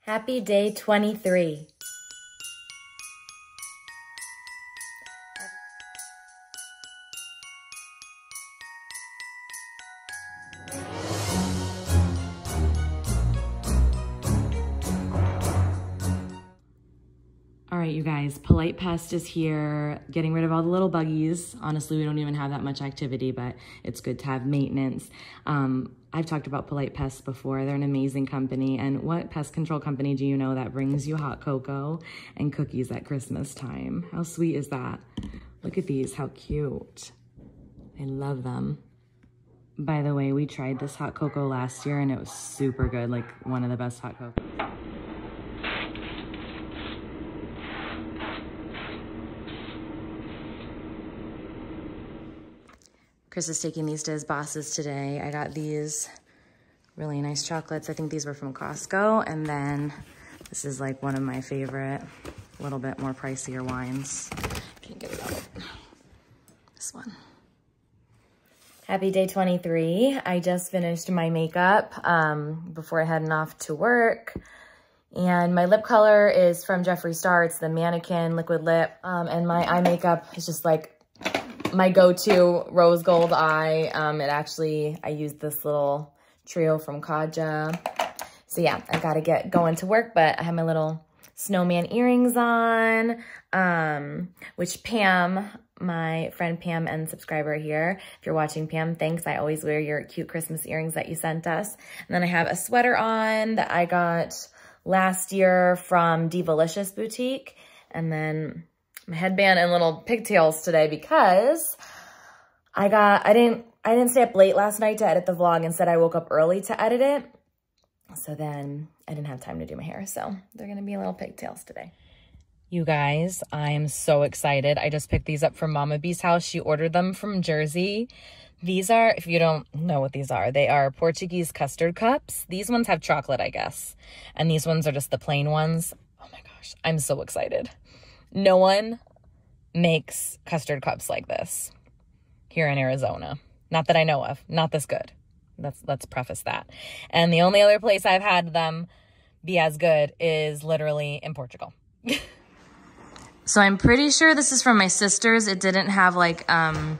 Happy day 23. All right, you guys, Polite Pest is here, getting rid of all the little buggies. Honestly, we don't even have that much activity, but it's good to have maintenance. I've talked about Polite Pest before. They're an amazing company. And what pest control company do you know that brings you hot cocoa and cookies at Christmas time? How sweet is that? Look at these, how cute. I love them. By the way, we tried this hot cocoa last year and it was super good, like one of the best hot cocoa. Chris is taking these to his bosses today. I got these really nice chocolates. I think these were from Costco. And then this is like one of my favorite, a little bit more pricier wines. If you can get it out. This one. Happy day 23. I just finished my makeup before heading off to work. And my lip color is from Jeffree Star. It's the Mannequin Liquid Lip. And my eye makeup is just like my go-to rose gold eye. I used this little trio from Kaja. So yeah, I gotta get going to work, but I have my little snowman earrings on, which Pam, my friend Pam and subscriber here, if you're watching, Pam, thanks. I always wear your cute Christmas earrings that you sent us. And then I have a sweater on that I got last year from Divalicious Boutique. And then my headband and little pigtails today because I didn't stay up late last night to edit the vlog. Instead, I woke up early to edit it. So then I didn't have time to do my hair. So they're going to be little pigtails today. You guys, I am so excited. I just picked these up from Mama B's house. She ordered them from Jersey. These are, if you don't know what these are, they are Portuguese custard cups. These ones have chocolate, I guess. And these ones are just the plain ones. Oh my gosh, I'm so excited. No one makes custard cups like this here in Arizona. Not that I know of. Not this good. Let's preface that. And the only other place I've had them be as good is literally in Portugal. So I'm pretty sure this is from my sister's. It didn't have like a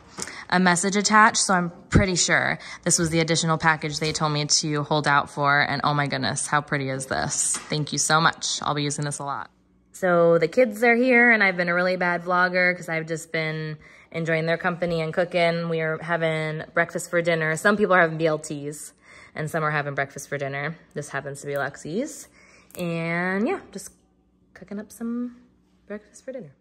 message attached, so I'm pretty sure this was the additional package they told me to hold out for. And oh my goodness, how pretty is this? Thank you so much. I'll be using this a lot. So the kids are here, and I've been a really bad vlogger because I've just been enjoying their company and cooking. We are having breakfast for dinner. Some people are having BLTs, and some are having breakfast for dinner. This happens to be Lexi's. And yeah, just cooking up some breakfast for dinner.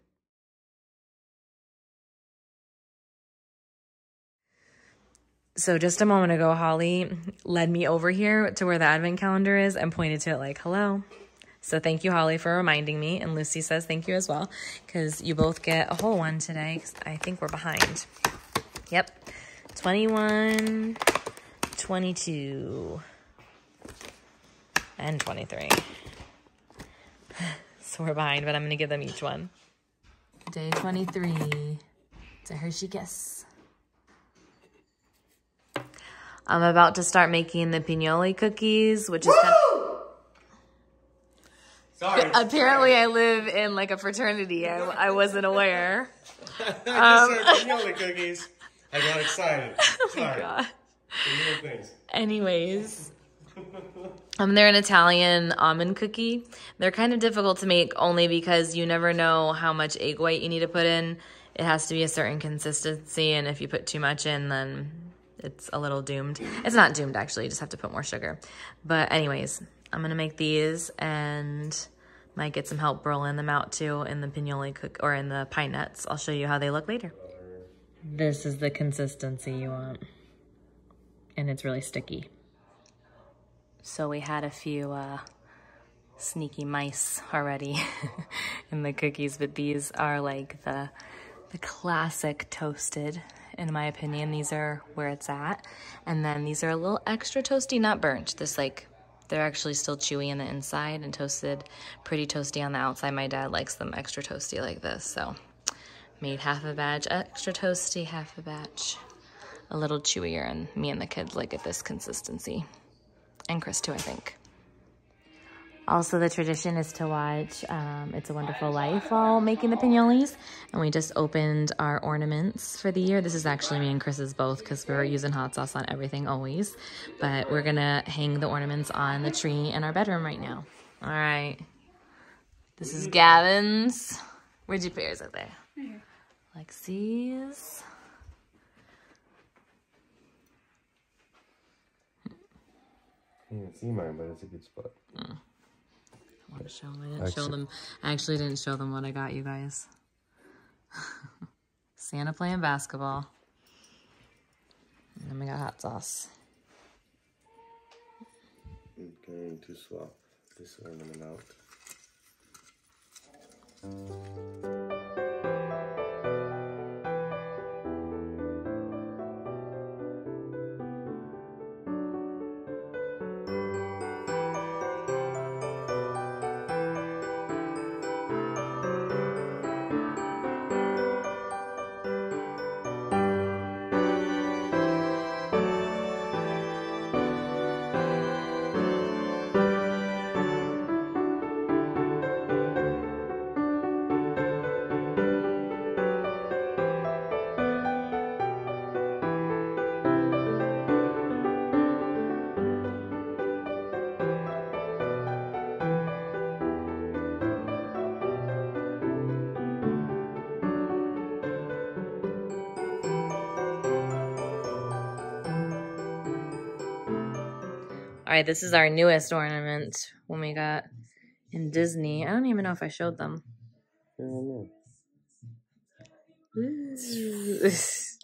So just a moment ago, Holly led me over here to where the advent calendar is and pointed to it like, hello. So thank you, Holly, for reminding me. And Lucy says thank you as well, because you both get a whole one today, because I think we're behind. Yep. 21, 22, and 23. So we're behind, but I'm going to give them each one. Day 23. It's a Hershey Kiss. I'm about to start making the Pignoli cookies, which is kind of... Sorry. Apparently, I live in like a fraternity. I wasn't aware. I just served Pignoli cookies. I got excited. Oh my Sorry. God. The little things. Anyways, they're an Italian almond cookie. They're kind of difficult to make only because you never know how much egg white you need to put in. It has to be a certain consistency, and if you put too much in, then it's a little doomed. It's not doomed, actually. You just have to put more sugar. But anyways, I'm going to make these and might get some help rolling them out too in the Pignoli or in the pine nuts. I'll show you how they look later. This is the consistency you want. And it's really sticky. So we had a few sneaky mice already in the cookies, but these are like the classic toasted, in my opinion. These are where it's at. And then these are a little extra toasty, not burnt. This like, they're actually still chewy on the inside and toasted, pretty toasty on the outside. My dad likes them extra toasty like this, so made half a batch extra toasty, half a batch a little chewier, and me and the kids like it this consistency. And Chris too, I think. Also, the tradition is to watch It's a Wonderful Life while making the pignolis. And we just opened our ornaments for the year. This is actually me and Chris's both because we're using hot sauce on everything always. But we're going to hang the ornaments on the tree in our bedroom right now. All right. This is Gavin's. Where'd you put yours up there? Right here. Lexi's. You can see mine, but it's a good spot. I want to show them. I didn't show them. I actually didn't show them what I got you guys. Santa playing basketball. And then we got hot sauce. I'm going to swap this ornament out. All right, this is our newest ornament when we got in Disney. I don't even know if I showed them. I don't know. Ooh. It's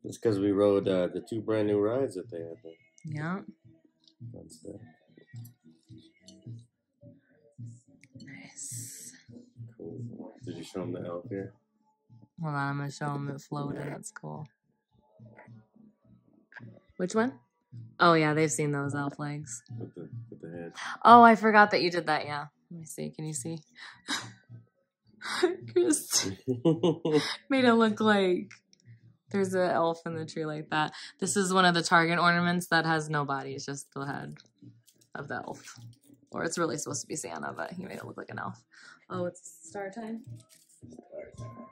because we rode the 2 brand new rides that they had there. Yeah. That's that. Nice. Cool. Did you show them the elf here? Hold on, I'm going to show them it floated. That's cool. Which one? Oh, yeah, they've seen those elf legs. With the head. Oh, I forgot that you did that, yeah. Let me see. Can you see? Chris made it look like there's an elf in the tree like that. This is one of the Target ornaments that has no body. It's just the head of the elf. Or it's really supposed to be Santa, but he made it look like an elf. Oh, it's star time? Star time.